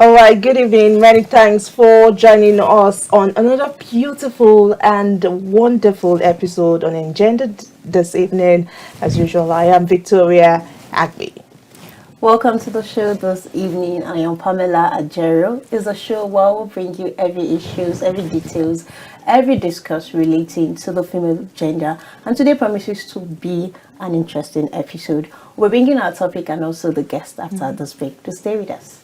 All right, good evening. Many thanks for joining us on another beautiful and wonderful episode on Engendered this evening. As usual, I am Victoria Agbi. Welcome to the show this evening. I am Pamela Ajaero. It's a show where we'll bring you every issues, every details, every discuss relating to the female gender. And today promises to be an interesting episode. We're bringing our topic and also the guest after this break. To stay with us.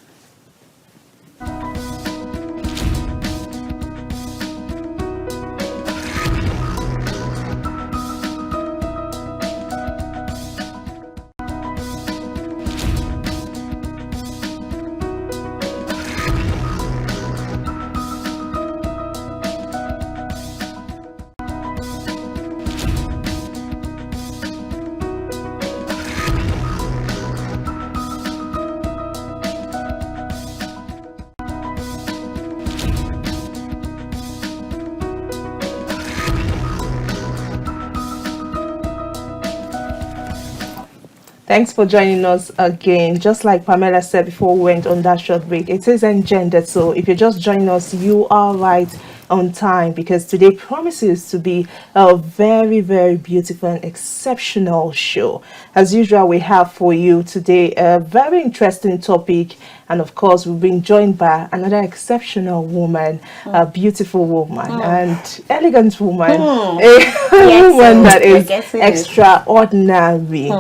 Thanks for joining us again. Just like Pamela said before we went on that short break, it is engendered. So if you're just joining us, you are right on time because today promises to be a very, very beautiful and exceptional show. As usual, we have for you today a very interesting topic. And of course, we've been joined by another exceptional woman, a beautiful woman and elegant woman, a woman that is extraordinary.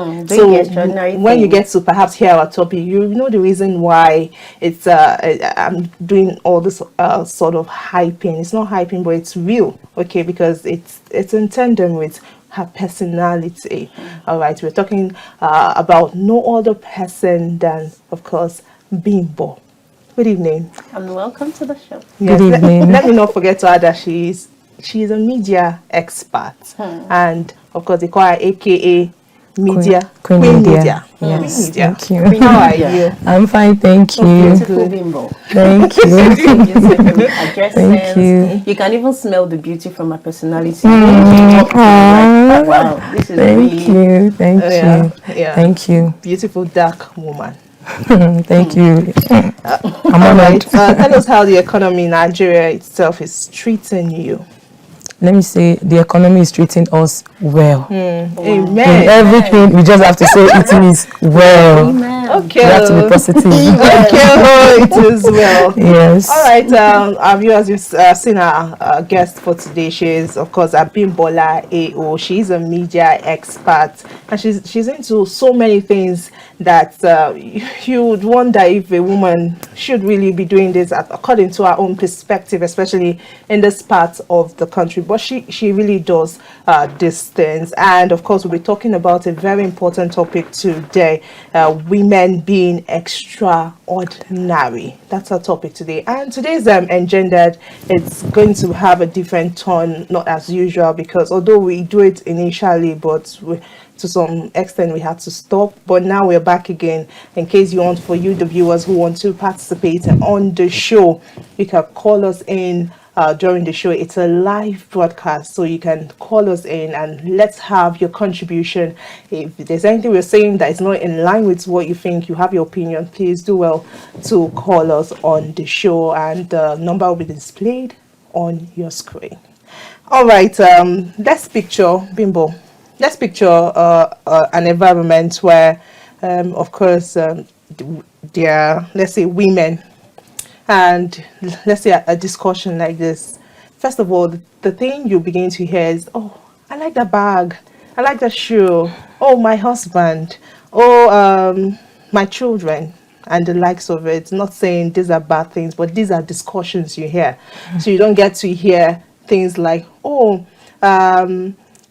When you get to perhaps hear our topic, you know the reason why it's I'm doing all this sort of hyping. It's not hyping, but it's real, okay? Because it's in tandem with her personality. All right, we're talking about no other person than, of course, Bimbo. Good evening. And welcome to the show. Yes, Good evening. Let me not forget to add that she's a media expert. And of course they call her AKA Media Queen Media. Yes, Queen Media. thank you. How are you? I'm fine, thank you. Beautiful Bimbo. Thank you. Thank you. You can even smell the beauty from her personality. Aw. Wow, this is Thank really... you. Thank you. Yeah. Thank you. Beautiful dark woman. Thank you. I'm All right. honored. Tell us how the economy in Nigeria itself is treating you. Let me say the economy is treating us well. Amen. In everything, we just have to say it is well. Amen. Okay. We have to be positive. Okay, it is well. Yes. All right. Our viewers, you've seen our guest for today. She is, of course, Abimbola O.A. She's a media expert, and she's into so many things that you would wonder if a woman should really be doing this according to her own perspective, especially in this part of the country. But she really does these things. And of course, we'll be talking about a very important topic today, women being extraordinary. That's our topic today. And today's Engendered, it's going to have a different tone, not as usual, because although we do it initially, but to some extent we had to stop, but now we're back again. In case you want, for you the viewers who want to participate on the show, you can call us in during the show. It's a live broadcast, so you can call us in and let's have your contribution. If there's anything we're saying that is not in line with what you think, you have your opinion, please do well to call us on the show, and the number will be displayed on your screen. All right, let's picture Bimbo. Let's picture an environment where, of course, there are, let's say, women, and let's say a discussion like this. First of all, the thing you begin to hear is, oh, I like that bag, I like that shoe, oh, my husband, oh, my children, and the likes of it. Not saying these are bad things, but these are discussions you hear. So you don't get to hear things like, oh,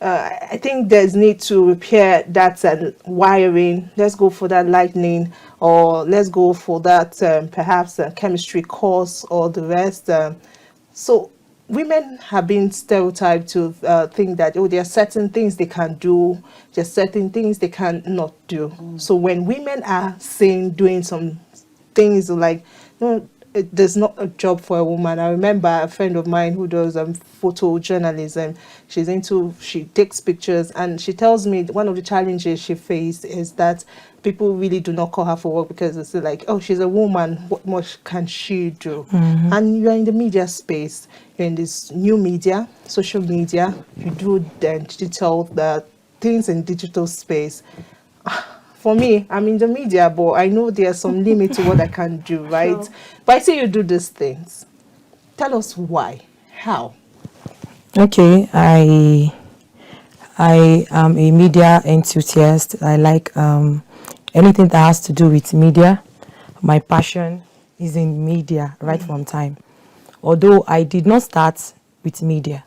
I think there's need to repair that wiring. Let's go for that lightning, or let's go for that perhaps chemistry course or the rest. So women have been stereotyped to think that, oh, there are certain things they can do, there's certain things they cannot do. So when women are seen doing some things like, no, there's not a job for a woman. I remember a friend of mine who does photojournalism. She takes pictures, and she tells me one of the challenges she faced is that people really do not call her for work because it's like, oh, she's a woman, what much can she do? And you're in the media space, you're in this new media, social media, you do the things in digital space. For me, I'm in the media, but I know there's some limit to what I can do, right? Sure. But I see you do these things. Tell us why, how. Okay, I am a media enthusiast. I like anything that has to do with media. My passion is in media right from time. Although I did not start with media.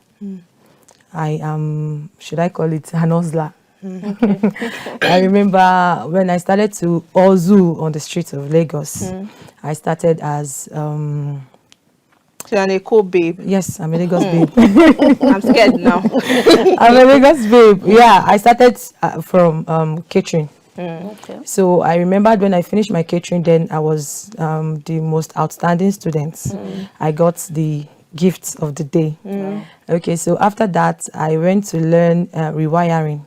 I am, should I call it an hustler? I remember when I started to hustle on the streets of Lagos. I started as So you're an eco babe. yes, I'm a Lagos babe. I'm scared now. I'm a Lagos babe. Yeah, I started from catering. Okay. So I remembered when I finished my catering, then I was the most outstanding student. I got the gift of the day. Wow. Okay, so after that, I went to learn rewiring.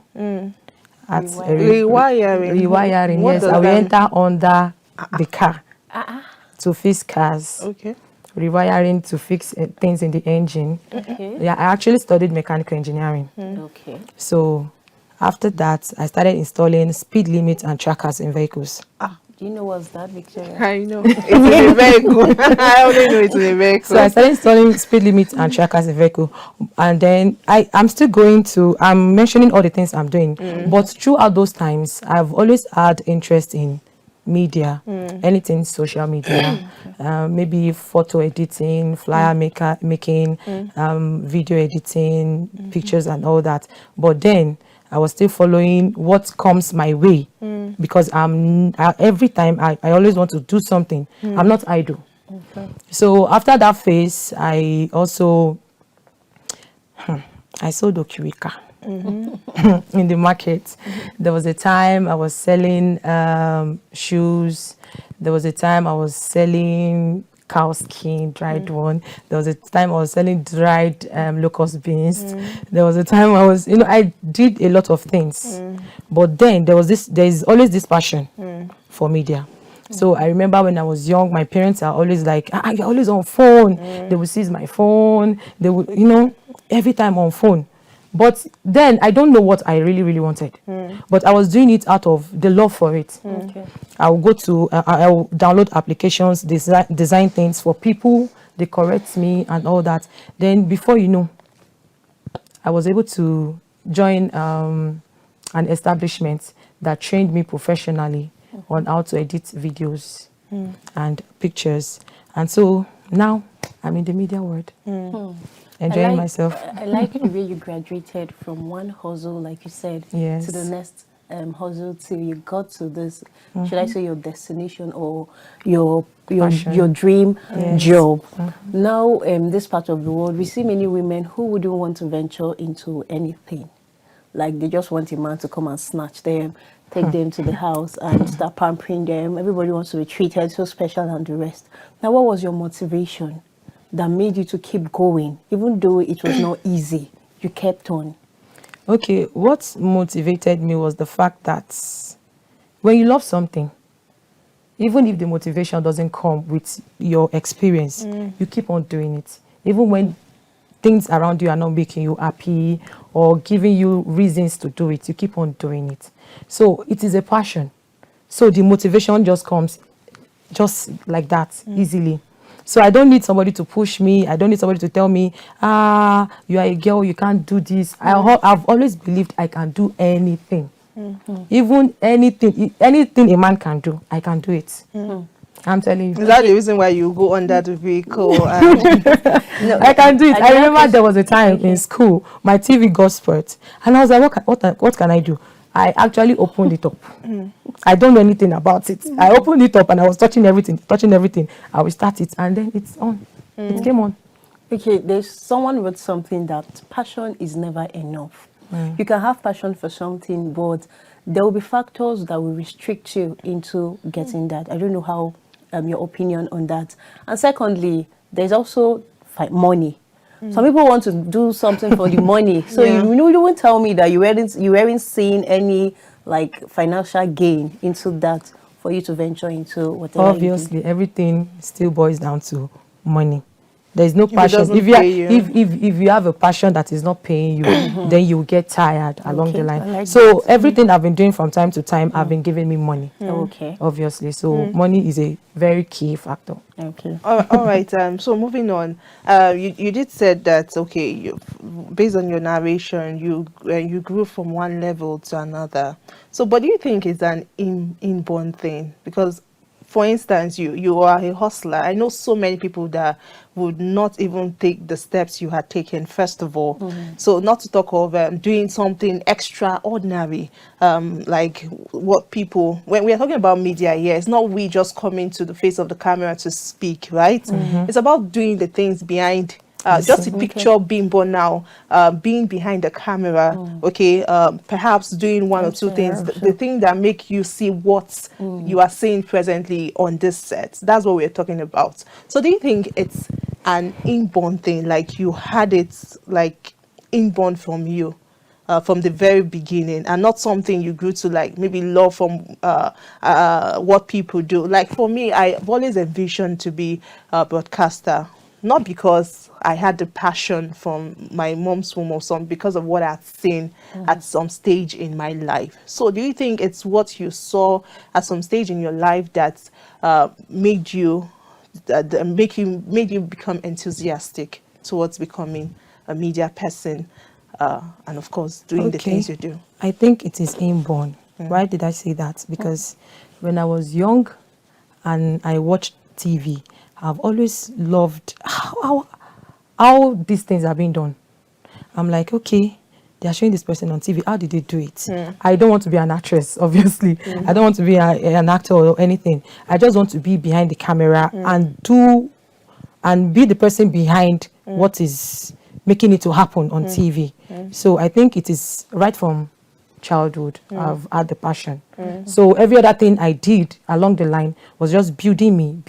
At Rewiring. rewiring, What yes. does I will that enter under the car Ah, to fix cars. Okay. Rewiring to fix things in the engine. okay. Yeah, I actually studied mechanical engineering. Okay. So after that, I started installing speed limits and trackers in vehicles. Do you know what's that, Victoria? I know. It's in a vehicle. I only know it's in a vehicle. So I started installing speed limits and trackers in vehicle. And then I'm still I'm mentioning all the things I'm doing. But throughout those times, I've always had interest in media, anything social media, maybe photo editing, flyer making, video editing, pictures and all that. But then I was still following what comes my way because every time I always want to do something. I'm not idle. Okay. So after that phase, I also I sold Okiwika in the market. There was a time I was selling shoes. There was a time I was selling cow skin, dried one. There was a time I was selling dried locust beans. There was a time I was, I did a lot of things. But then there is always this passion for media. So I remember when I was young, my parents are always like, you're always on phone. They will seize my phone. They would, every time on phone. But then I don't know what I really, really wanted. But I was doing it out of the love for it. Okay. I will go to, I will download applications, design things for people. They correct me and all that. Then before you know, I was able to join an establishment that trained me professionally on how to edit videos and pictures. And so now I'm in the media world, enjoying myself. I like the way you graduated from one hustle, like you said, Yes. to the next hustle till you got to this, should I say your destination or your Passion. dream Yes. job. Now, this part of the world, we see many women who wouldn't want to venture into anything. Like they just want a man to come and snatch them, take them to the house and start pampering them. Everybody wants to be treated so special and the rest. Now, what was your motivation that made you to keep going, even though it was not easy? You kept on. Okay, what motivated me was the fact that when you love something, even if the motivation doesn't come with your experience, you keep on doing it. Even when things around you are not making you happy or giving you reasons to do it, you keep on doing it. So it is a passion. So the motivation just comes just like that, easily. So I don't need somebody to push me. I don't need somebody to tell me, you are a girl, you can't do this. I've always believed I can do anything. Even anything a man can do, I can do it. I'm telling you. Is that the reason why you go under the vehicle? And No, I can do it. I remember just- there was a time in school, my TV got spoiled. And I was like, what can I do? I actually opened it up. I don't know anything about it. I opened it up and I was touching everything. I will start it and then it's on. It came on. Okay, there's someone wrote something that passion is never enough. You can have passion for something, but there will be factors that will restrict you into getting that. I don't know how your opinion on that. And secondly, there's also money. Some people want to do something for the money. So you won't tell me that you weren't seeing any like financial gain into that for you to venture into whatever. Obviously, everything still boils down to money. There is no If it passion. doesn't If you, pay you. if you have a passion that is not paying you, then you get tired along the line. like So everything I've been doing from time to time, have been giving me money. Okay. Obviously, so money is a very key factor. Okay. All right. So moving on, you did said that okay. Based on your narration, you grew from one level to another. So, but do you think it's an inborn thing? Because, for instance, you are a hustler. I know so many people that would not even take the steps you had taken first of all. So not to talk of doing something extraordinary, like what people, when we are talking about media here, it's not we just coming to the face of the camera to speak, right? It's about doing the things behind. Just a picture Bimbo now, being behind the camera, okay, perhaps doing one or two things, the thing that make you see what you are seeing presently on this set. That's what we're talking about. So do you think it's an inborn thing, like you had it like inborn from you? From the very beginning, and not something you grew to like maybe love from what people do. Like for me, I've always envisioned to be a broadcaster, not because I had the passion from my mom's womb or something, because of what I've seen at some stage in my life. So do you think it's what you saw at some stage in your life that made you become enthusiastic towards becoming a media person, and of course doing the things you do? I think it is inborn. Why did I say that? Because when I was young and I watched TV, I've always loved how these things are being done. I'm like, okay, they are showing this person on TV. How did they do it? I don't want to be an actress, obviously. I don't want to be an actor or anything. I just want to be behind the camera and be the person behind what is making it to happen on TV. So I think it is right from childhood. I've had the passion. So every other thing I did along the line was just building me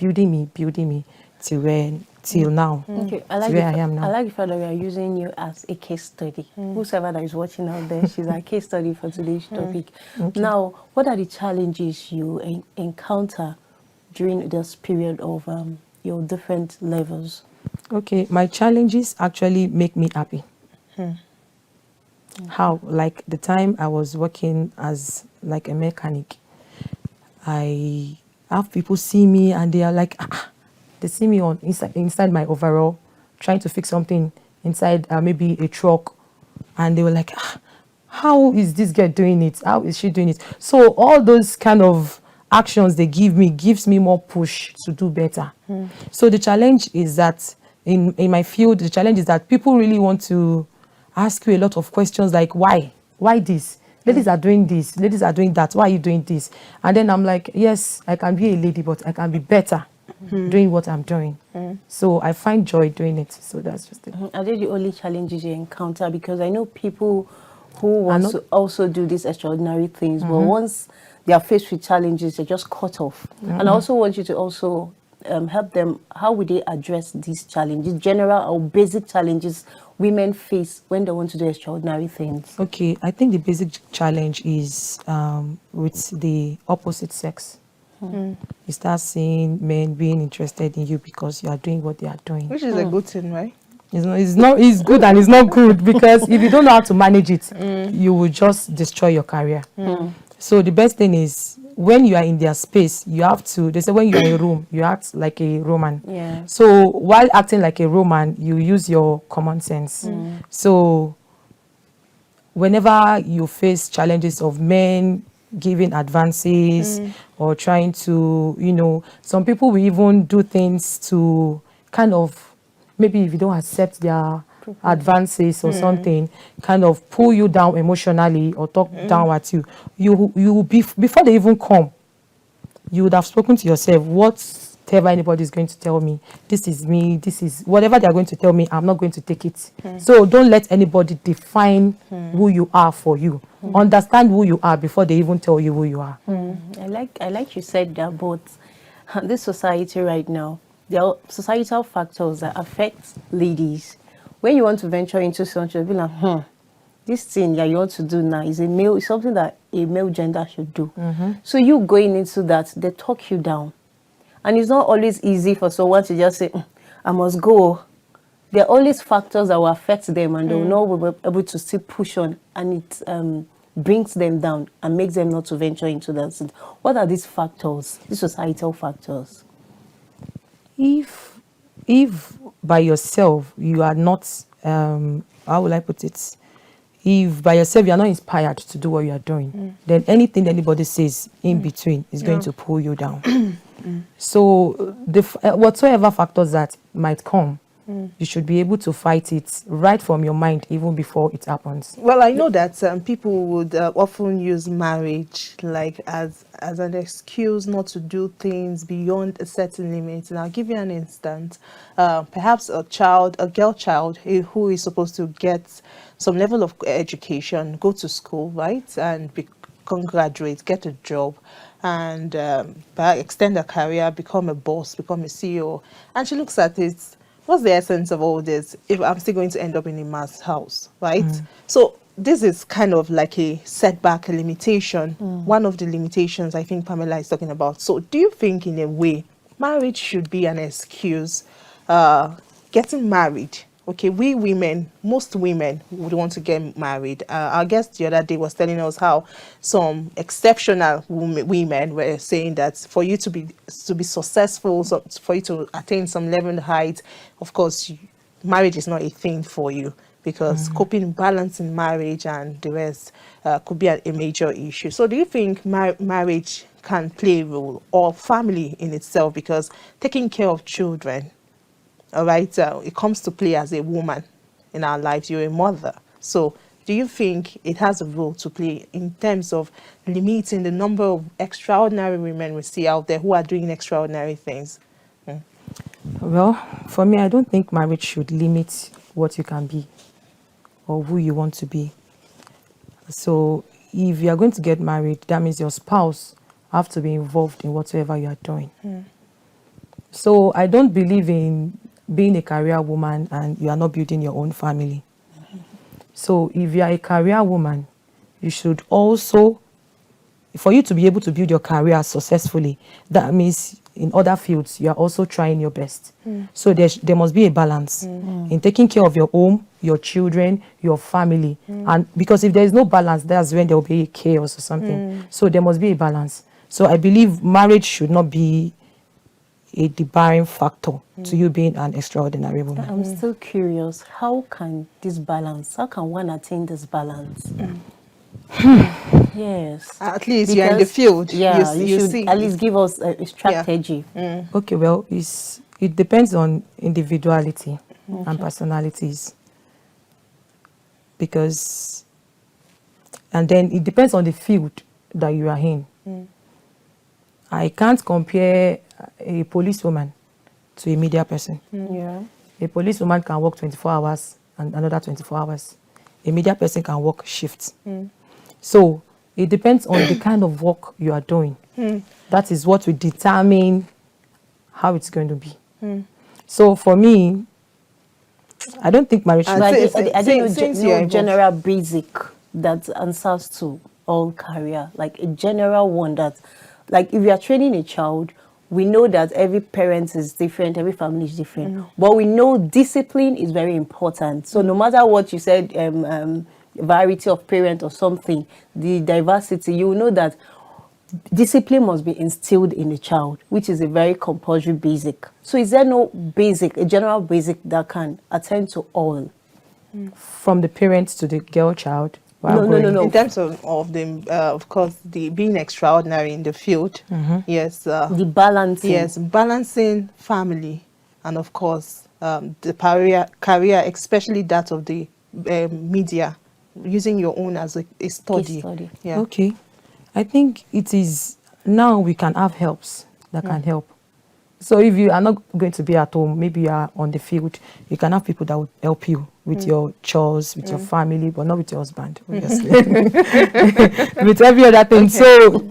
till now. Okay, I am now. I like the fact that we are using you as a case study. Whoever that is watching out there, she's a case study for today's topic. Now, what are the challenges you encounter during this period of your different levels? Okay, my challenges actually make me happy. How? Like the time I was working as like a mechanic, I have people see me and they are like, they see me on inside my overall trying to fix something inside maybe a truck, and they were like, how is this girl doing it? How is she doing it? So all those kind of actions they give me gives me more push to do better. So the challenge is that in my field, the challenge is that people really want to ask you a lot of questions like, why this? Ladies are doing this, ladies are doing that, why are you doing this? And then I'm like, yes, I can be a lady, but I can be better doing what I'm doing. So I find joy doing it. So that's just it. Are they the only challenges you encounter? Because I know people who want to also do these extraordinary things, but once they are faced with challenges, they're just cut off. And I also want you to also help them. How would they address these challenges, general or basic challenges women face when they want to do extraordinary things? Okay, I think the basic challenge is with the opposite sex. You start seeing men being interested in you because you are doing what they are doing. Which is a good thing, right? It's good and it's not good, because if you don't know how to manage it, you will just destroy your career. So the best thing is, when you are in their space, you have to, they say when you're in a room, you act like a Roman. Yeah. So while acting like a Roman, you use your common sense. So whenever you face challenges of men giving advances or trying to, some people will even do things to kind of, maybe if you don't accept their advances or something, kind of pull you down emotionally or talk down at you. You will be, before they even come, you would have spoken to yourself, whatever anybody is going to tell me, this is me, this is whatever they are going to tell me, I'm not going to take it. So don't let anybody define who you are for you. Understand who you are before they even tell you who you are. I like you said that, but this society right now, there are societal factors that affect ladies. When you want to venture into something, you'll be like, this thing that you want to do now is is something that a male gender should do. So you going into that, they talk you down. And it's not always easy for someone to just say, I must go. There are always factors that will affect them, and they will not be able to still push on, and it brings them down and makes them not to venture into that. What are these factors, these societal factors? If by yourself you are not, how will I put it? If by yourself you are not inspired to do what you are doing, then anything anybody says in between is going to pull you down. So the whatsoever factors that might come, you should be able to fight it right from your mind even before it happens. Well, I know that people would often use marriage like as an excuse not to do things beyond a certain limit. And I'll give you an instance. Perhaps a girl child who is supposed to get some level of education, go to school, right, and graduate, get a job, and extend her career, become a boss, become a CEO. And she looks at it, what's the essence of all this if I'm still going to end up in a man's house, right? So this is kind of like a setback, a limitation, one of the limitations I think Pamela is talking about. So do you think in a way marriage should be an excuse? Getting married, okay, we women, most women would want to get married. Our guest the other day was telling us how some exceptional women were saying that for you to be successful, so for you to attain some level of height, of course, marriage is not a thing for you, because coping, balancing marriage and the rest could be a major issue. So do you think marriage can play a role, or family in itself? Because taking care of children, all right, it comes to play as a woman in our lives. You're a mother. So do you think it has a role to play in terms of limiting the number of extraordinary women we see out there who are doing extraordinary things? Well, for me, I don't think marriage should limit what you can be or who you want to be. So if you are going to get married, that means your spouse have to be involved in whatever you are doing. So I don't believe in being a career woman and you are not building your own family. So if you are a career woman, you should also, for you to be able to build your career successfully, that means in other fields you are also trying your best. So there must be a balance in taking care of your home, your children, your family. And because if there is no balance, that's when there will be chaos or something. So there must be a balance. So I believe marriage should not be a debarring factor to you being an extraordinary woman. I'm still curious, how can one attain this balance? Yes. At least you're in the field. Yeah, you should see. at least give us a strategy. Okay, well, it depends on individuality and personalities. And then it depends on the field that you are in. I can't compare a policewoman to a media person. Yeah. A policewoman can work 24 hours and another 24 hours. A media person can work shifts. So it depends on the kind of work you are doing. That is what will determine how it's going to be. So for me, I don't think marriage should be. I think no general basic that answers to all career, like a general one that, like if you are training a child, we know that every parent is different, every family is different, but we know discipline is very important. So no matter what you said, variety of parent or something, the diversity, you will know that discipline must be instilled in the child, which is a very compulsory basic. So is there no basic, a general basic that can attend to all? From the parents to the girl child? No. In terms of the, of course, the being extraordinary in the field, yes. The balancing. Yes, balancing family and, of course, the career, especially that of the media, using your own as a study. Yeah. Okay. I think it is, now we can have helps that can help. So if you are not going to be at home, maybe you are on the field, you can have people that will help you with your chores, with your family, but not with your husband, obviously. With every other thing. Okay. So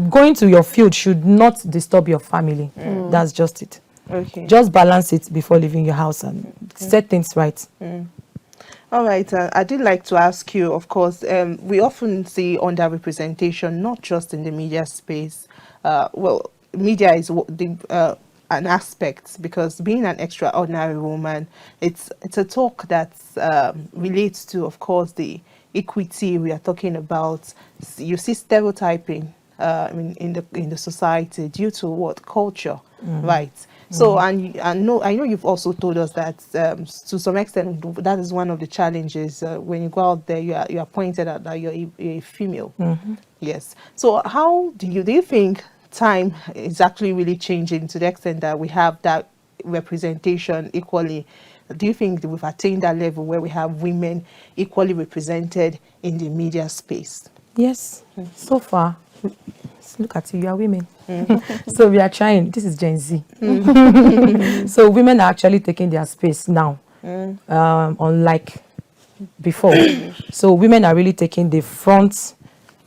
going to your field should not disturb your family. That's just it. Okay. Just balance it before leaving your house and set things right. All right. I did like to ask you, of course, we often see underrepresentation, not just in the media space. Well, media is an aspect, because being an extraordinary woman, it's a talk that relates to, of course, the equity we are talking about. You see stereotyping in the society due to what culture, right? So, and I know you've also told us that to some extent that is one of the challenges when you go out there. You are pointed out that you're a female. Yes. So, how do you think time is actually really changing to the extent that we have that representation equally? Do you think that we've attained that level where we have women equally represented in the media space? Yes. So far, look at you are women. So we are trying. This is Gen Z. So women are actually taking their space now, unlike before. So women are really taking the front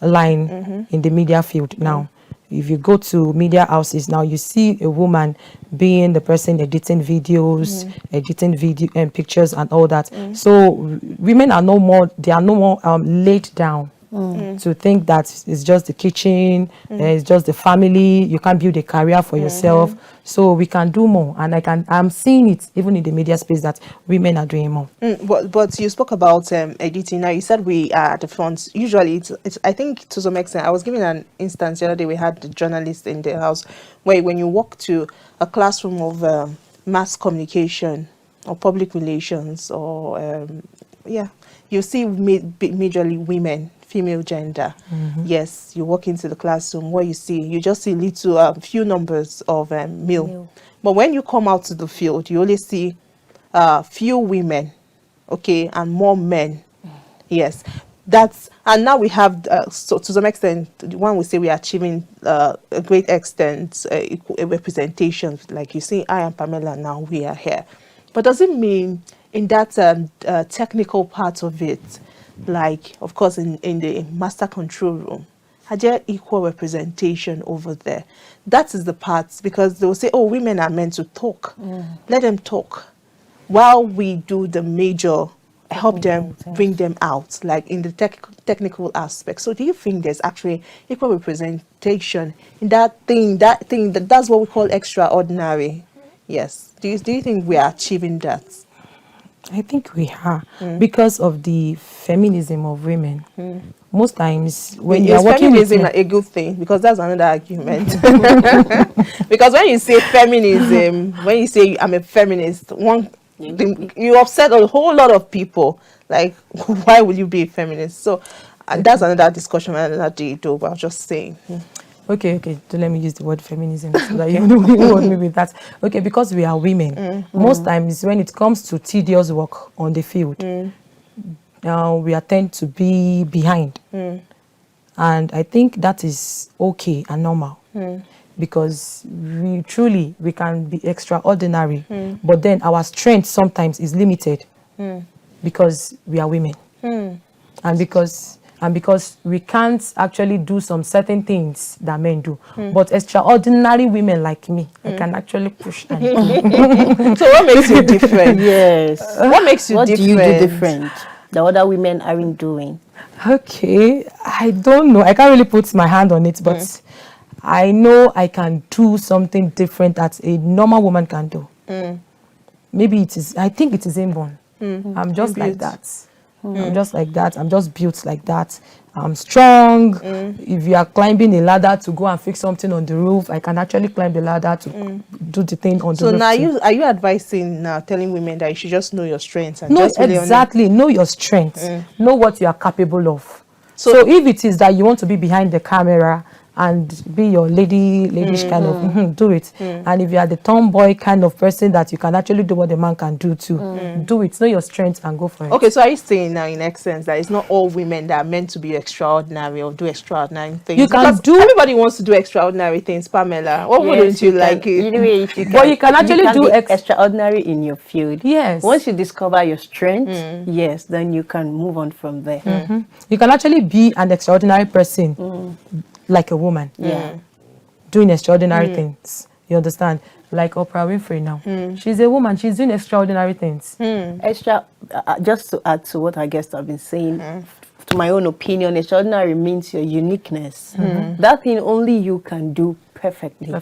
line in the media field now. If you go to media houses now, you see a woman being the person editing videos, editing video and pictures and all that. So women are no more, they are no more laid down. To think that it's just the kitchen, it's just the family, you can't build a career for yourself. So we can do more, and I'm seeing it even in the media space that women are doing more. But you spoke about editing. Now you said we are at the front. Usually, it's I think to some extent. I was giving an instance the other day. We had the journalist in the house where when you walk to a classroom of mass communication or public relations or you see majorly women, female gender. Yes, you walk into the classroom where you just see little few numbers of male. But when you come out to the field, you only see few women, okay, and more men. Yes, and now we have so to some extent, one would say we are achieving a great extent a representation. Like you see, I and Pamela now we are here, but does it mean in that technical part of it? Like, of course, in the master control room, are there equal representation over there? That is the part, because they will say, oh, women are meant to talk. Let them talk. While we do the major, help them, bring them out, like in the technical aspect. So do you think there's actually equal representation in that's what we call extraordinary? Yes. Do you think we are achieving that? I think we are, because of the feminism of women. Most times when you are working with feminism a good thing? Because that's another argument. Because when you say feminism, when you say I'm a feminist, you upset a whole lot of people. Like, why will you be a feminist? So that's another discussion another day, though. But I was just saying. Okay, so let me use the word feminism so that you don't want me with that. Okay, because we are women, most times when it comes to tedious work on the field, we tend to be behind. And I think that is okay and normal. Because we can be extraordinary, but then our strength sometimes is limited because we are women. And because we can't actually do some certain things that men do. But extraordinary women like me, I can actually push and do. So what makes you different? Yes. What makes you different? What do you do different that other women aren't doing? Okay, I don't know. I can't really put my hand on it, but I know I can do something different that a normal woman can do. Maybe I think it is inborn. I'm just like that. I'm just like that. I'm just built like that. I'm strong. If you are climbing a ladder to go and fix something on the roof, I can actually climb the ladder to do the thing on the roof. So now are you advising now, telling women that you should just know your strengths? And No, just really exactly. Know your strengths. Know what you are capable of. So if it is that you want to be behind the camera and be your ladyish kind of, do it. And if you are the tomboy kind of person that you can actually do what the man can do too, do it. Know your strengths and go for it. Okay, so are you saying now in essence that it's not all women that are meant to be extraordinary or do extraordinary things? You can everybody wants to do extraordinary things, Pamela. What wouldn't you like it? But you can actually do extraordinary in your field. Yes. Once you discover your strength, yes, then you can move on from there. You can actually be an extraordinary person. like a woman. Yeah. Doing extraordinary things. You understand? Like Oprah Winfrey now. She's a woman. She's doing extraordinary things. Extra, just to add to what I guess I've been saying, to my own opinion, extraordinary means your uniqueness. That thing only you can do perfectly.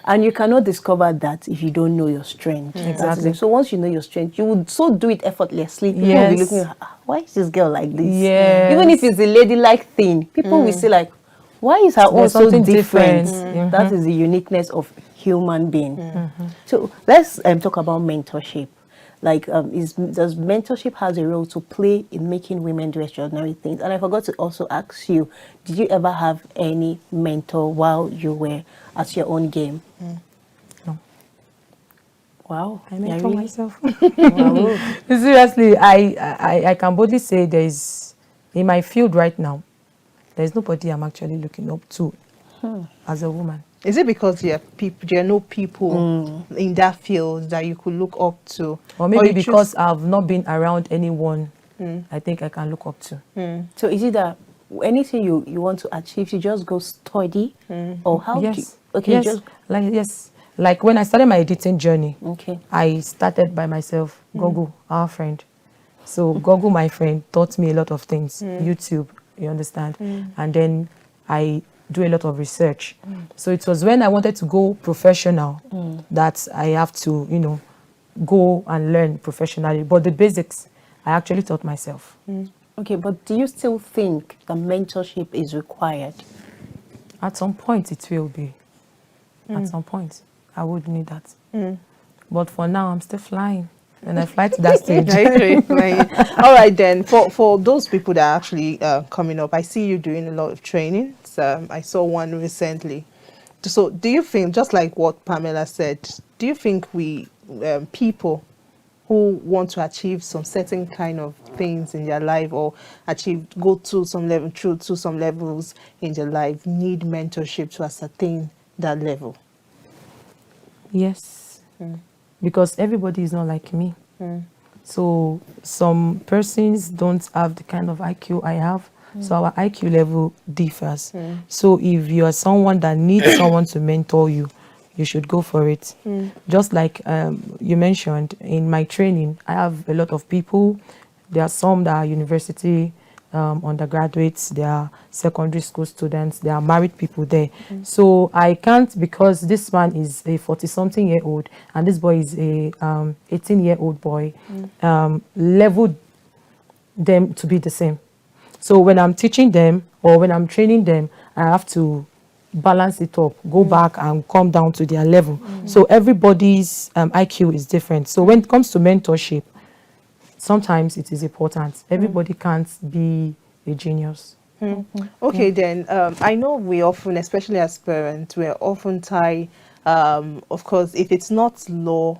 And you cannot discover that if you don't know your strength. Exactly. So once you know your strength, you would so do it effortlessly. People will be looking at, why is this girl like this? Yes. Even if it's a ladylike thing, people will say like, why is her own so something different? different. That is the uniqueness of human being. So let's talk about mentorship. Like, does mentorship has a role to play in making women do extraordinary things? And I forgot to also ask you, did you ever have any mentor while you were at your own game? No. Wow. I mentor myself. Wow. Seriously, I can boldly say there's, in my field right now, there's nobody I'm actually looking up to as a woman. Is it because there are no people in that field that you could look up to? Or maybe because I've not been around anyone I think I can look up to. So is it that anything you want to achieve, you just go study? Or how do you, yes. Like when I started my editing journey, I started by myself. Google, our friend. So Google, my friend, taught me a lot of things. YouTube, you understand? And then I do a lot of research. So it was when I wanted to go professional that I have to, you know, go and learn professionally. But the basics, I actually taught myself. Okay, but do you still think that mentorship is required? At some point, it will be. At some point, I would need that. But for now, I'm still flying. And I fly to that stage. I agree. All right, then. For those people that are actually coming up, I see you doing a lot of trainings. I saw one recently. So do you think, just like what Pamela said, do you think we, people who want to achieve some certain kind of things in their life or go to some level, through to some levels in their life, need mentorship to ascertain that level? Yes. Because everybody is not like me. So some persons don't have the kind of IQ I have. So our IQ level differs. So if you are someone that needs someone to mentor you, you should go for it. Just like you mentioned, in my training, I have a lot of people. There are some that are university undergraduates, there are secondary school students, there are married people there. So I can't, because this man is a 40-something-year-old and this boy is a 18-year-old boy, level them to be the same. So when I'm teaching them or when I'm training them, I have to balance it up, go back and come down to their level. So everybody's IQ is different. So when it comes to mentorship, sometimes it is important. Everybody can't be a genius. Okay, then I know we often, especially as parents, we're often tied, of course, if it's not law,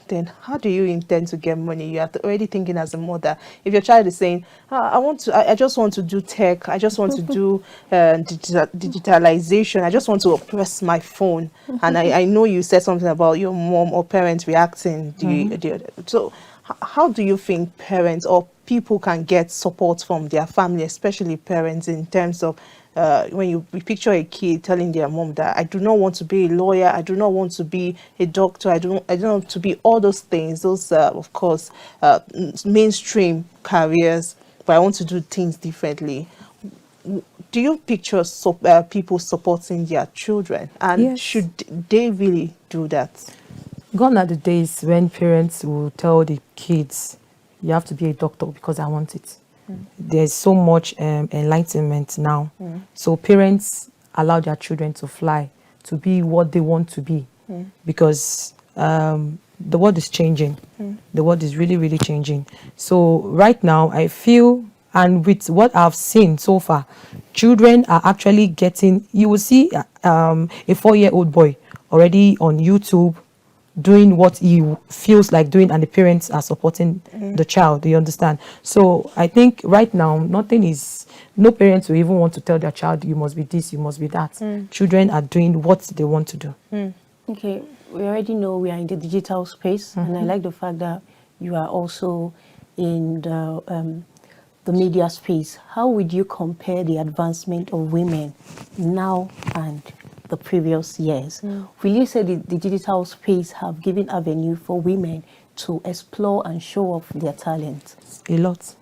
then how do you intend to get money? You are already thinking as a mother. If your child is saying, I just want to do tech, I just want to do digitalization, I just want to press my phone. And I know you said something about your mom or parents reacting. So how do you think parents or people can get support from their family, especially parents, in terms of when you picture a kid telling their mom that I do not want to be a lawyer, I do not want to be a doctor, I don't want to be all those things, those of course mainstream careers, but I want to do things differently. Do you picture people supporting their children, and Yes. should they really do that? Gone are the days when parents will tell the kids, you have to be a doctor because I want it. There's so much enlightenment now. So parents allow their children to fly, to be what they want to be, because the world is changing. The world is really, really changing. So right now, I feel, and with what I've seen so far, children are actually getting, you will see a 4-year-old boy already on YouTube doing what he feels like doing, and the parents are supporting the child. Do you understand? So I think right now, no parents will even want to tell their child, you must be this, you must be that. Children are doing what they want to do. Okay, we already know we are in the digital space, and I like the fact that you are also in the the media space, how would you compare the advancement of women now and the previous years? Will you say the digital space have given avenue for women to explore and show off their talent? A lot.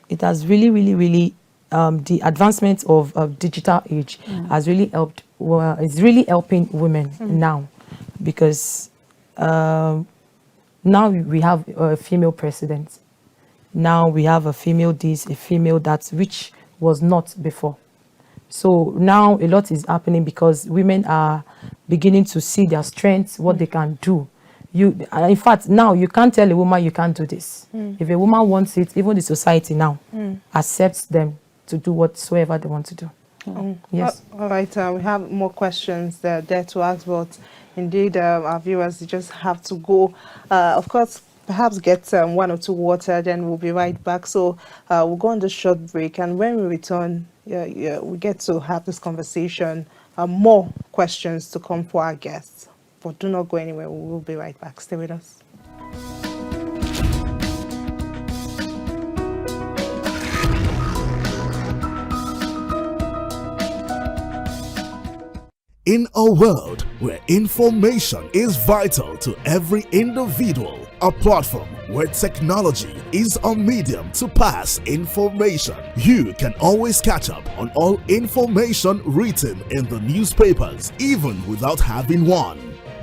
It has really, the advancement of digital age has really helped. It's really helping women now, because now we have a female president. Now we have a female this, a female that, which was not before. So now a lot is happening because women are beginning to see their strengths, what they can do. In fact, now you can't tell a woman you can't do this. If a woman wants it, even the society now accepts them to do whatsoever they want to do. Yes. All right, we have more questions there to ask, but indeed, our viewers just have to go. Of course, perhaps get one or two water, then we'll be right back. So we'll go on the short break, and when we return, we get to have this conversation. More questions to come for our guests. But do not go anywhere. We will be right back. Stay with us. In a world where information is vital to every individual, a platform where technology is a medium to pass information, you can always catch up on all information written in the newspapers, even without having one.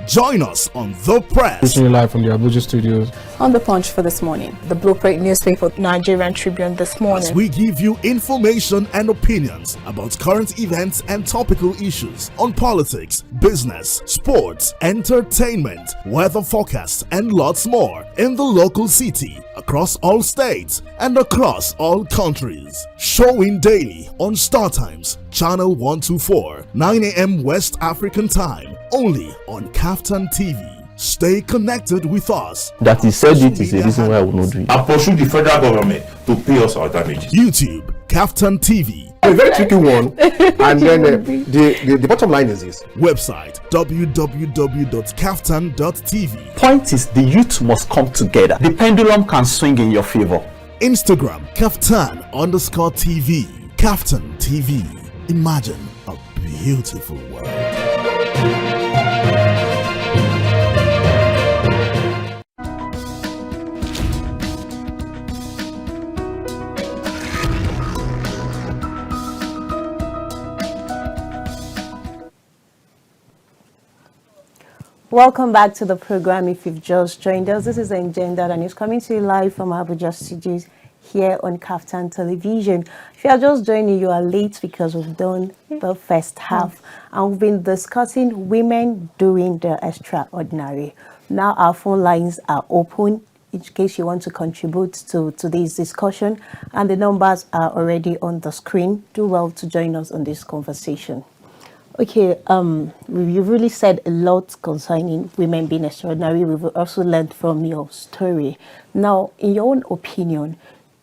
Join us on The Press. Reaching you live from the Abuja studios. On The Punch for this morning, the Blueprint newspaper, Nigerian Tribune this morning. As we give you information and opinions about current events and topical issues on politics, business, sports, entertainment, weather forecast, and lots more in the local city, across all states, and across all countries. Showing daily on Startimes, channel 124, 9 a.m. West African time, only on KAFTAN TV. Stay connected with us. That he said it is a reason why I will not do it. I pursue the federal government to pay us our damages. YouTube, KAFTAN TV. A very tricky one. And then the bottom line is this. Website www.kaftan.tv. Point is, the youth must come together. The pendulum can swing in your favor. Instagram, KAFTAN_TV. KAFTAN TV. Imagine a beautiful world. Welcome back to the program. If you've just joined us, this is Engendered, and it's coming to you live from Abuja studios here on KAFTAN television. If you are just joining, you are late because we've done the first half and we've been discussing women doing the extraordinary. Now our phone lines are open in case you want to contribute to this discussion, and the numbers are already on the screen. Do well to join us on this conversation. Okay, you've really said a lot concerning women being extraordinary. We've also learned from your story. Now, in your own opinion,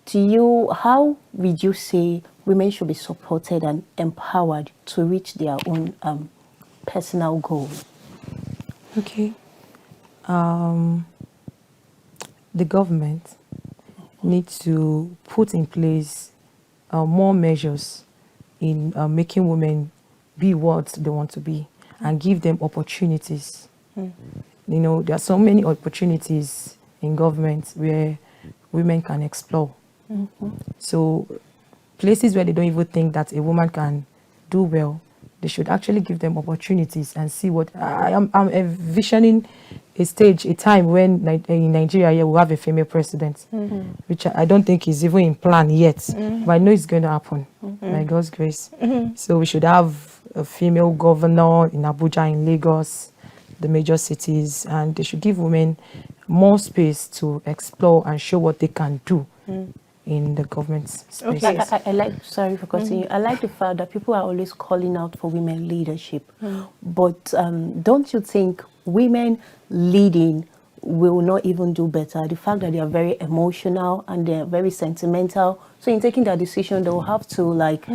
how would you say women should be supported and empowered to reach their own personal goals? Okay. The government needs to put in place more measures in making women be what they want to be and give them opportunities. You know, there are so many opportunities in government where women can explore. So places where they don't even think that a woman can do well, they should actually give them opportunities and see what I'm envisioning a time when in Nigeria here we'll have a female president, which I don't think is even in plan yet, but I know it's going to happen by God's grace. So we should have a female governor in Abuja, in Lagos, the major cities, and they should give women more space to explore and show what they can do in the government space. Okay. I like, sorry for continuing, I like the fact that people are always calling out for women leadership, but don't you think women leading will not even do better? The fact that they are very emotional and they're very sentimental, so in taking that decision they will have to like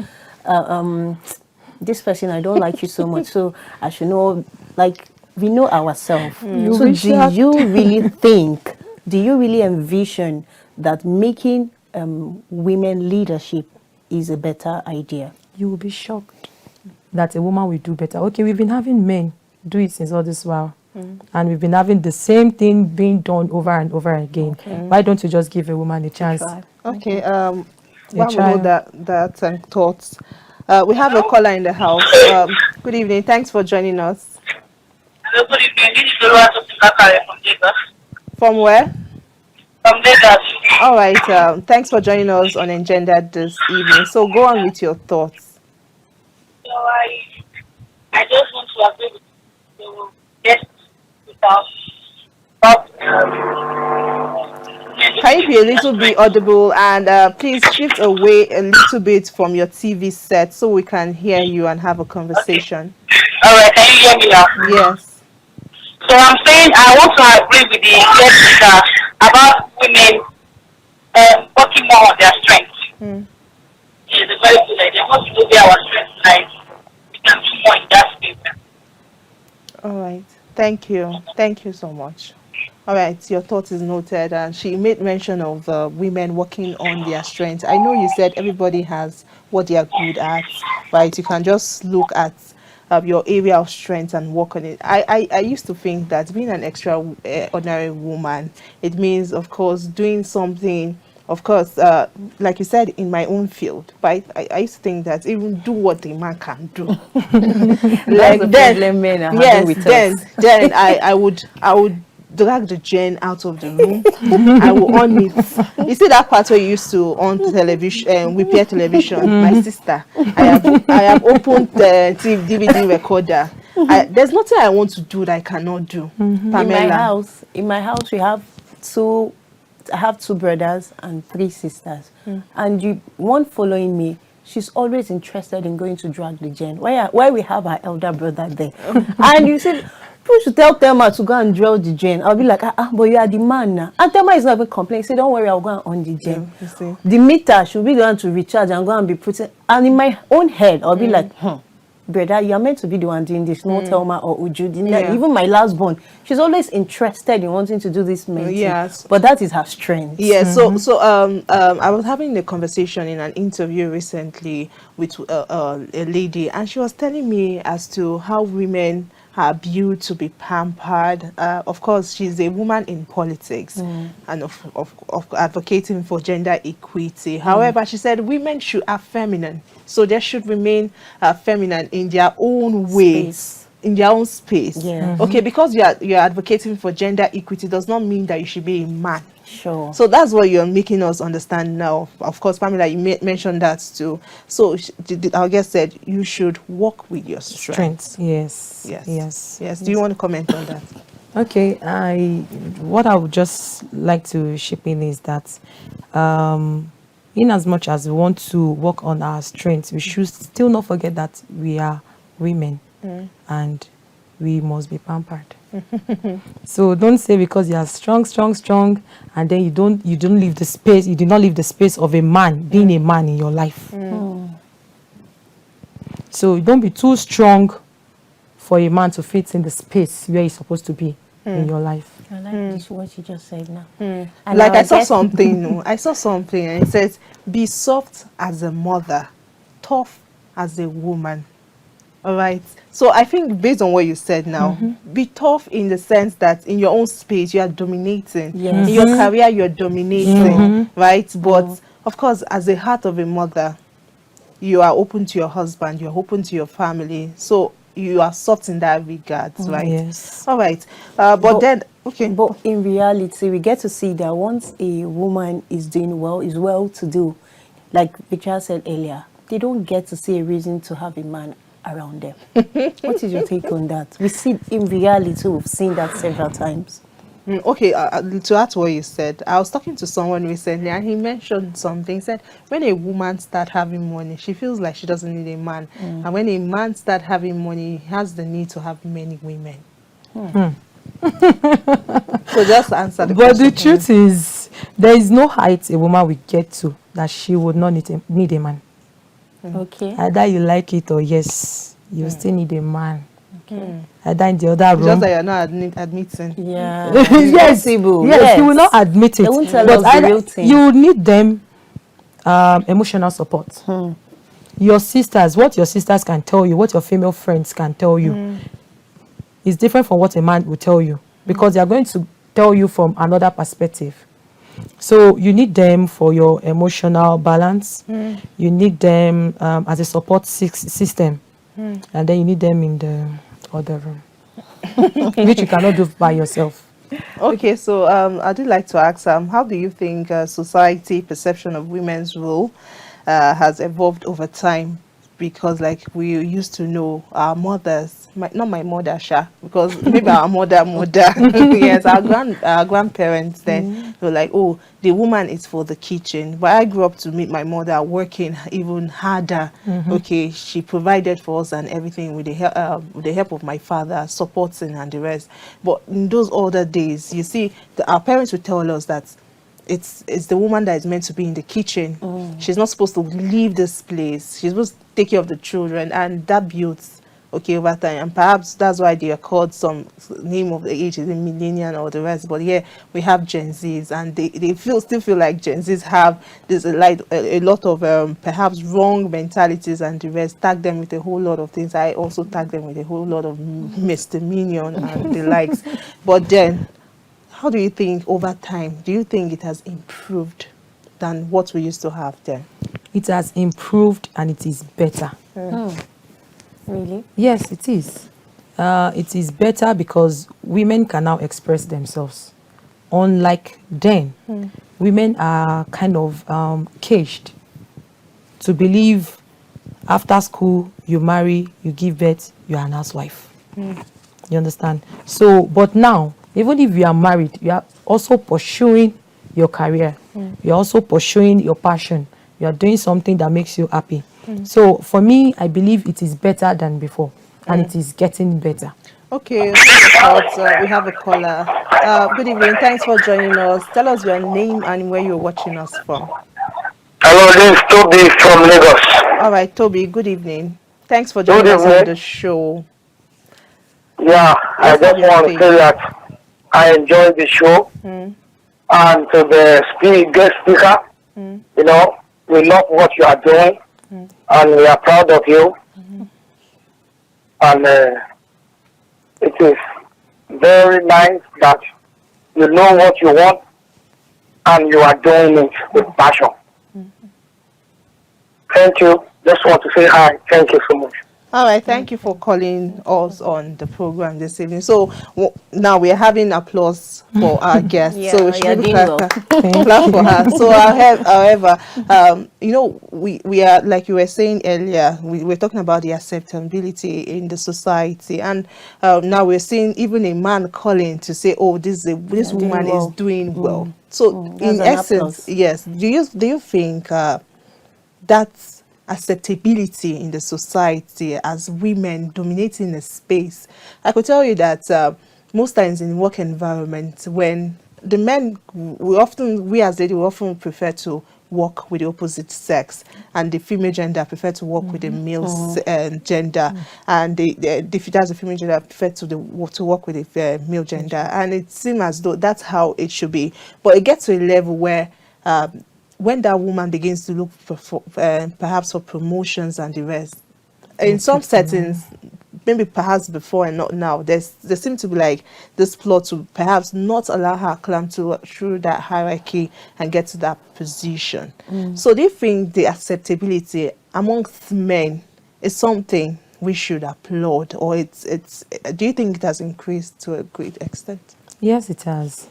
this person, I don't like you so much, so I should know, like, we know ourselves. So do you really think, do you really envision that making women leadership is a better idea? You will be shocked that a woman will do better. Okay, we've been having men do it since all this while. And we've been having the same thing being done over and over again. Why don't you just give a woman a chance? Okay, while we hold that thoughts, we have a caller in the house. Good evening. Thanks for joining us. Hello, good evening. This is Oluwatosin from Lagos. From where? From Lagos. All right. Thanks for joining us on Engendered this evening. So go on with your thoughts. So I just want to agree with the guest about Can you be a little bit audible and please shift away a little bit from your TV set so we can hear you and have a conversation? Okay. All right, can you hear me now? Yes. So I'm saying I want to agree with the guest speaker about women working more on their strengths. It's a very good idea. Once we know where our strengths lie, we can do more in that space. All right. Thank you. Thank you so much. All right, your thought is noted, and she made mention of women working on their strengths. I know you said everybody has what they are good at, right? You can just look at your area of strength and work on it. I used to think that being an extraordinary woman, it means, of course, doing something, of course, like you said, in my own field. But I used to think that even do what the man can do. Like the problem men are having with us. Then I would drag the gen out of the room. I will on it. You see that part where you used to on television, repair television? My sister, I have opened the DVD recorder. There's nothing I want to do that I cannot do. Pamela. In my house, I have two brothers and 3 sisters, and one following me. She's always interested in going to drag the gen. Why we have our elder brother there, and you said. People should tell Thelma to go and drill the gen. I'll be like, but you are the man now. And Thelma is not even complaining. Say, don't worry, I'll go on the gen. Yeah, the meter should be the one to recharge and go and be putting. And in my own head, I'll be like, brother, you're meant to be the one doing this, not Thelma or Uju. Even my last born, she's always interested in wanting to do this main yes. But that is her strength. Yeah, so I was having a conversation in an interview recently with a lady, and she was telling me as to how women are built to be pampered. Of course, she's a woman in politics and of advocating for gender equity. However, she said women should are feminine, so they should remain feminine in their own ways. In their own space. Yeah. Okay, because you're advocating for gender equity does not mean that you should be a man. Sure. So that's what you're making us understand now. Of course, Pamela, you mentioned that too. So our guest said you should work with your strengths. Yes. Do you want to comment on that? Okay, what I would just like to chip in is that in as much as we want to work on our strengths, we should still not forget that we are women and we must be pampered. So don't say because you are strong, and then you don't leave the space. You do not leave the space of a man being a man in your life. So don't be too strong for a man to fit in the space where he's supposed to be in your life. I like this what you just said now. And Like I saw something. I saw something, and it says, "Be soft as a mother, tough as a woman." All right. So I think based on what you said now, be tough in the sense that in your own space you are dominating. Yes. In your career you're dominating, right? But of course, as a heart of a mother, you are open to your husband, you're open to your family. So you are soft in that regard, right? Yes. All right. But then, okay. But in reality, we get to see that once a woman is doing well, is well to do, like Victoria said earlier, they don't get to see a reason to have a man around them. What is your take on that? We see in reality, we've seen that several times. Okay, to add to what you said, I was talking to someone recently and he mentioned something. He said when a woman starts having money, she feels like she doesn't need a man. And when a man starts having money, he has the need to have many women. So just answer the question. But the truth is, there is no height a woman will get to that she would not need a man. Okay. Either you like it or yes, you still need a man. Either in the other room. Just that you're not admitting. Yeah. Yes, Possible. yes, you will not admit it. They won't tell but us the real thing. you need them emotional support. Your sisters, what your sisters can tell you, what your female friends can tell you, is different from what a man will tell you, because they are going to tell you from another perspective. So you need them for your emotional balance. You need them as a support system, and then you need them in the other room, which you cannot do by yourself. Okay, so I would like to ask, how do you think society perception of women's role has evolved over time? Because like we used to know our mothers, not my mother, Sha, because maybe our mother, yes, our grandparents then were like, oh, the woman is for the kitchen. But I grew up to meet my mother working even harder. Okay, she provided for us and everything with the help of my father, supporting and the rest. But in those older days, you see, our parents would tell us that it's the woman that is meant to be in the kitchen. She's not supposed to leave this place. She's supposed to take care of the children, and that builds over time. And perhaps that's why they are called some name of the age, is a millennial or the rest. But yeah, we have Gen Zs, and they still feel like Gen Zs have this a lot of perhaps wrong mentalities and the rest. Tag them with a whole lot of things. I also tag them with a whole lot of misdemeanor and the likes. But then, how do you think over time, do you think it has improved than what we used to have then? It has improved and it is better. Really? Yes, it is. It is better because women can now express themselves. Unlike then, women are kind of caged to believe after school, you marry, you give birth, you are an housewife. You understand? So, but now, even if you are married, you are also pursuing your career. You're also pursuing your passion. You are doing something that makes you happy. So for me, I believe it is better than before, and it is getting better. Okay, we have a caller. Good evening. Thanks for joining us. Tell us your name and where you're watching us from. Hello, this is Toby from Lagos. All right, Toby, good evening. Thanks for joining us on the show. Yeah, I just want to say that I enjoyed the show. And to the guest speaker, you know, we love what you are doing, and we are proud of you. And it is very nice that you know what you want, and you are doing it with passion. Thank you. Just want to say hi. Thank you so much. All right, thank you for calling us on the program this evening. So now we're having applause for our guest. Yeah, so we should clap for her. So however, you know, we are, like you were saying earlier, we were talking about the acceptability in the society, and now we're seeing even a man calling to say, oh, this woman is doing well. So in essence, yes, do you think that's acceptability in the society as women dominating a space? I could tell you that most times in work environment, when the men, we as ladies, we often prefer to work with the opposite sex, and the female gender prefer to work with the male gender, and the female gender prefer to work with the male gender, and it seems as though that's how it should be. But it gets to a level where when that woman begins to look for perhaps for promotions and the rest, in some settings, maybe perhaps before and not now, there seems to be like this plot to perhaps not allow her climb through that hierarchy and get to that position. So do you think the acceptability amongst men is something we should applaud, or do you think it has increased to a great extent? Yes, it has.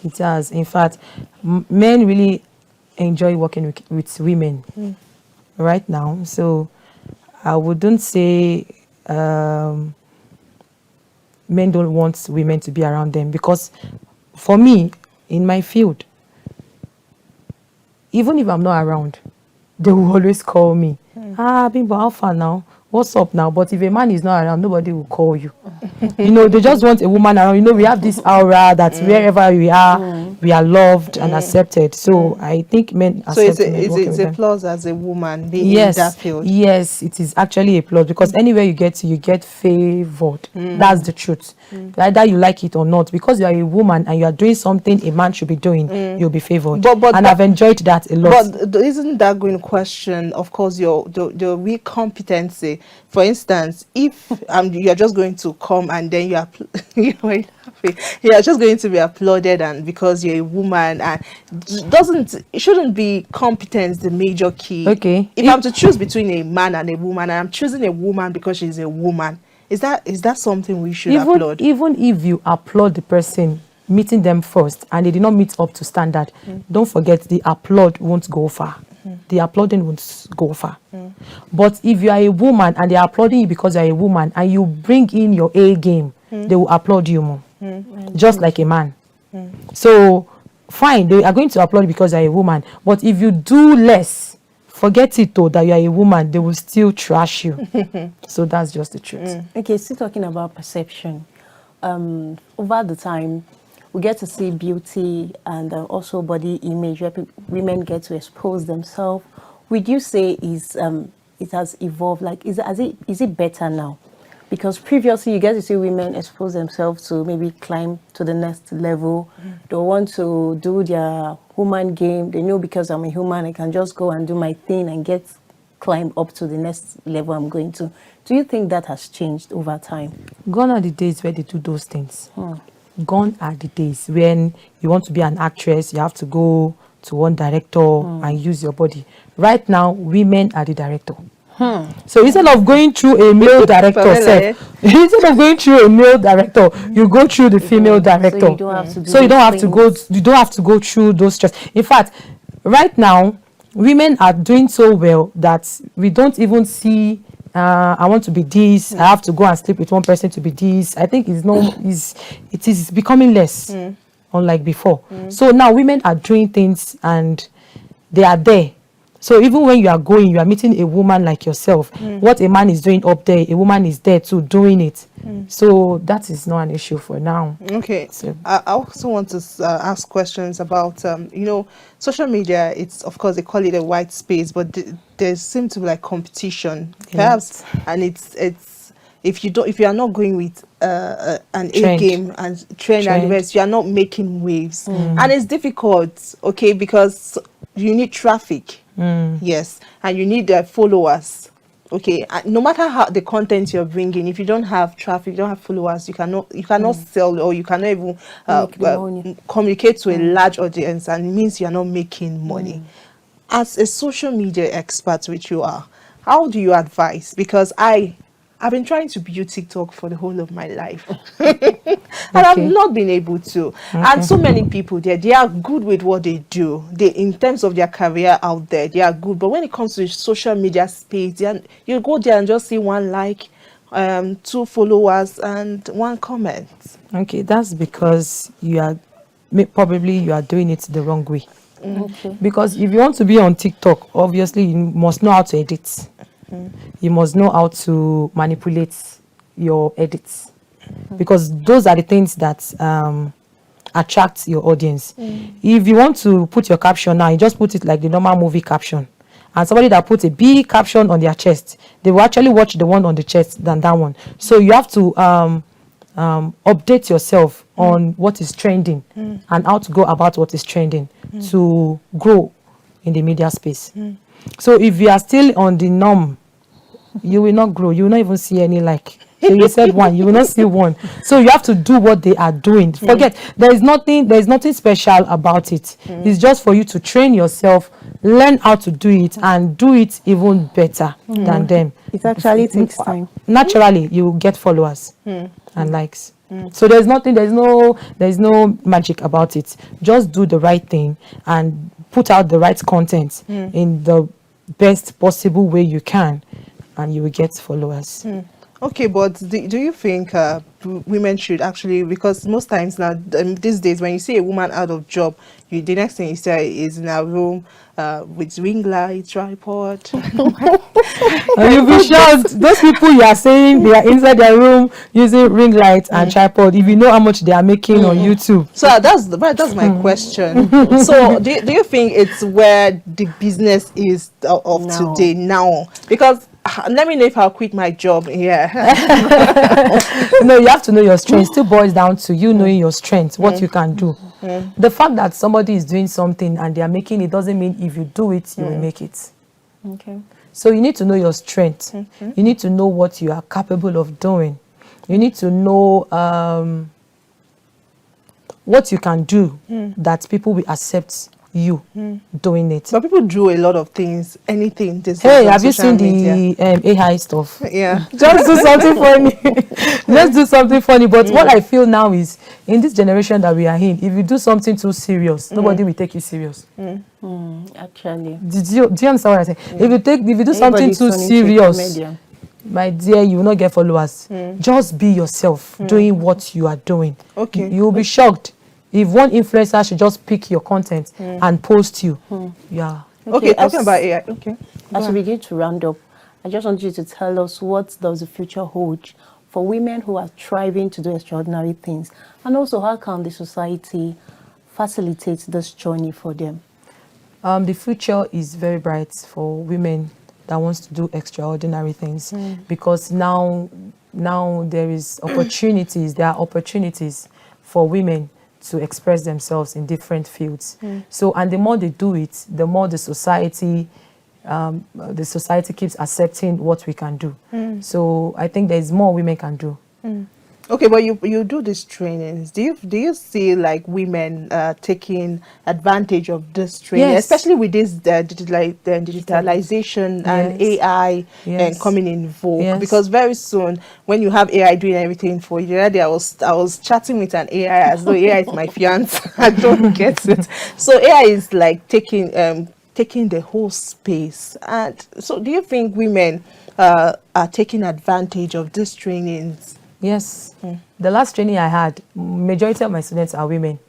It has. In fact, men really enjoy working with women right now. So I wouldn't say men don't want women to be around them, because for me, in my field, even if I'm not around, they will always call me. Abimbola, how far now? What's up now? But if a man is not around, nobody will call you. You know, they just want a woman around. You know, we have this aura that wherever we are, we are loved and accepted. So I think men So accept men working it's with a them. plus as a woman being in that field. Yes, it is actually a plus because anywhere you get to, you get favored. That's the truth. Either you like it or not, because you are a woman and you are doing something a man should be doing, you'll be favored. And I've enjoyed that a lot. But isn't that going to question, of course, your weak competency? For instance, if you're just going to come and then you are you're just going to be applauded, and because you're a woman, and it shouldn't be competence the major key. Okay. If I'm to choose between a man and a woman, and I'm choosing a woman because she's a woman, is that something we should applaud? Even if you applaud the person meeting them first and they did not meet up to standard, don't forget the applaud won't go far. The applauding won't go far. But if you are a woman and they are applauding you because you are a woman and you bring in your A game, they will applaud you more. Just like a man. So fine, they are going to applaud you because you are a woman. But if you do less, forget it though that you are a woman, they will still trash you. So that's just the truth. Okay, still talking about perception. Over the time, we get to see beauty and also body image where women get to expose themselves. Would you say it has evolved? Like, is it better now? Because previously you get to see women expose themselves to maybe climb to the next level. They want to do their human game. They know because I'm a human, I can just go and do my thing and climb up to the next level I'm going to. Do you think that has changed over time? Gone are the days where they do those things. Gone are the days when you want to be an actress, you have to go to one director and use your body. Right now, women are the director. So instead of going through a male director, you go through the female director. So you don't have to do you don't have to go through those stress. In fact, right now, women are doing so well that we don't even see I want to be this, I have to go and sleep with one person to be this. I think it is becoming less, unlike before. So now women are doing things and they are there. So even when you are going, you are meeting a woman like yourself. What a man is doing up there, a woman is there too doing it. So that is not an issue for now. Okay. So I also want to ask questions about, social media. It's, of course, they call it a white space, but there seems to be like competition, perhaps. And it's if you are not going with an A game and trend and the rest, you are not making waves. And it's difficult, okay, because you need traffic. Yes, and you need followers. Okay, no matter how the content you're bringing, if you don't have traffic, you don't have followers, you cannot sell, or you cannot even communicate to a large audience, and it means you're not making money. As a social media expert, which you are, how do you advise? Because I've been trying to build TikTok for the whole of my life. And I've not been able to. And so many people there, they are good with what they do. In terms of their career out there, they are good. But when it comes to social media space, you go there and just see one like, 2 followers and 1 comment. Okay, that's because you are doing it the wrong way. Because if you want to be on TikTok, obviously you must know how to edit. You must know how to manipulate your edits, because those are the things that attract your audience. If you want to put your caption now, you just put it like the normal movie caption, and somebody that puts a big caption on their chest, they will actually watch the one on the chest than that one. So you have to update yourself on what is trending and how to go about what is trending to grow in the media space. So if you are still on the norm, you will not grow. You will not even see any like. So you said 1, you will not see 1. So you have to do what they are doing. Forget, there is nothing special about it. It's just for you to train yourself, learn how to do it, and do it even better than them. It actually takes time. Naturally, you will get followers and likes. So there's no magic about it. Just do the right thing and put out the right content in the best possible way you can, and you will get followers. Okay, but do you think women should actually, because most times now these days when you see a woman out of job, the next thing you say is in a room with ring light, tripod. And you'll be shocked. Those people you are saying they are inside their room using ring light and tripod. If you know how much they are making on YouTube. So that's my question. So do you think it's where the business is of today now? Because let me know if I'll quit my job here. No, you have to know your strength. Still boils down to you knowing your strength, what you can do. The fact that somebody is doing something and they are making it doesn't mean if you do it, you will make it. Okay. So you need to know your strength. You need to know what you are capable of doing. You need to know what you can do that people will accept you doing it. But people do a lot of things, anything. Hey, have you seen the AI stuff? Yeah. Just do something funny. Let's do something funny. But what I feel now is, in this generation that we are in, if you do something too serious, nobody will take you serious. Actually. Do you understand what I say? If you do something too serious, my dear, you will not get followers. Just be yourself, doing what you are doing. Okay. You will be shocked if one influencer should just pick your content and post you. Yeah. Okay, talking about AI. Okay. As we begin to round up, I just want you to tell us, what does the future hold for women who are striving to do extraordinary things, and also how can the society facilitate this journey for them? The future is very bright for women that wants to do extraordinary things, because now there is opportunities. There are opportunities for women to express themselves in different fields. So, and the more they do it, the more the society keeps accepting what we can do. So I think there's more women can do. Okay, but you do these trainings. Do you see like women taking advantage of this training, Yes. especially with this digitalization and AI and coming in vogue? Yes. Because very soon, when you have AI doing everything for you, the other day I was chatting with an AI as though AI is my fiance. I don't get it. So AI is like taking the whole space. And so, do you think women are taking advantage of these trainings? Yes. The last training I had, majority of my students are women.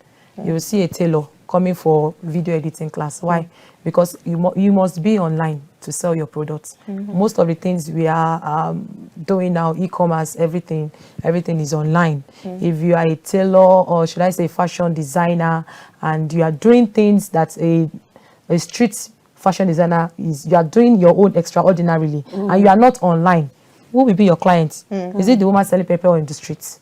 You will see a tailor coming for video editing class. Why? Because you must be online to sell your products. Most of the things we are doing now, e-commerce, everything is online. If you are a tailor, or should I say fashion designer, and you are doing things that a street fashion designer is, you are doing your own extraordinarily, and you are not online, who will be your client? Is it the woman selling pepper in the streets?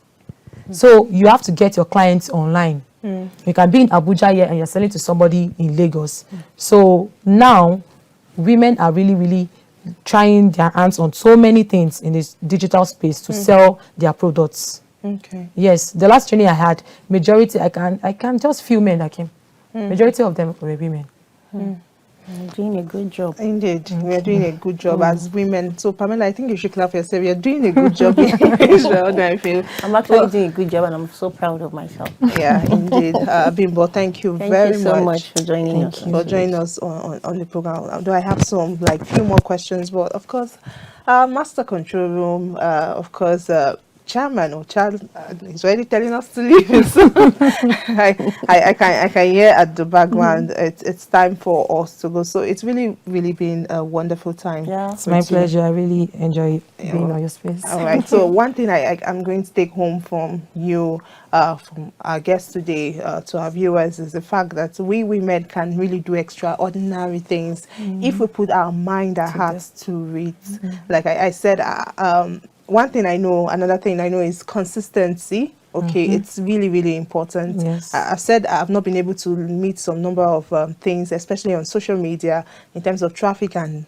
So you have to get your clients online. You can be in Abuja here and you're selling to somebody in Lagos. So now women are really, really trying their hands on so many things in this digital space to sell their products. Okay. Yes, the last training I had, majority, I can just few men that came. Majority of them were women. You're doing a good job. Indeed, we are doing a good job as women. So, Pamela, I think you should clap for yourself. You're doing a good job. I feel. I'm actually doing a good job, and I'm so proud of myself. Yeah, indeed. Bimbo, thank you Thank very you so much for joining us. for joining us on the program. Although I have some few more questions, but of course, Master Control Room, of course, chairman or child is already telling us to leave. So I can hear at the background it's time for us to go. So it's really been a wonderful time. Yeah, It's my pleasure. I really enjoy being on your space. All right. So one thing I'm going to take home from you, from our guest today, to our viewers, is the fact that we women can really do extraordinary things if we put our mind, our hearts to it. Like I said, one thing I know, another thing I know is consistency. Okay, it's really important. Yes. I've said I've not been able to meet some number of things, especially on social media, in terms of traffic and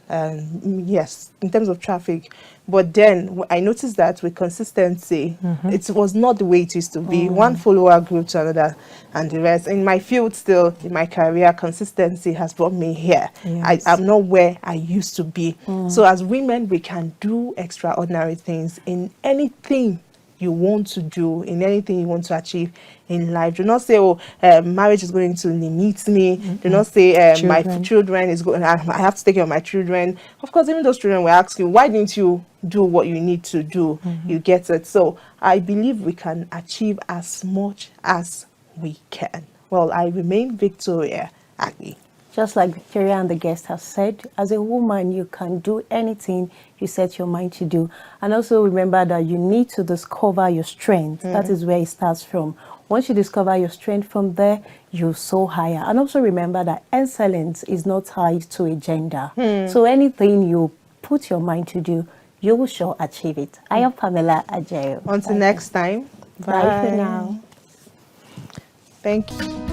yes, in terms of traffic. But then I noticed that with consistency, it was not the way it used to be. One follower grew to another, and the rest. In my field, still in my career, consistency has brought me here. Yes. I'm not where I used to be. So as women, we can do extraordinary things in anything you want to do, in anything you want to achieve in life. Do not say, oh, marriage is going to limit me. Do not say, my children is going, I have to take care of my children. Of course, even those children will ask you, why didn't you do what you need to do? You get it. So I believe we can achieve as much as we can. Well, I remain Victoria Agbi. Just like Victoria and the guest have said, as a woman, you can do anything you set your mind to do. And also remember that you need to discover your strength. That is where it starts from. Once you discover your strength, from there, you soar higher. And also remember that excellence is not tied to a gender. So anything you put your mind to do, you will sure achieve it. I am Pamela Ajaero. Until next time. Bye for now. Thank you.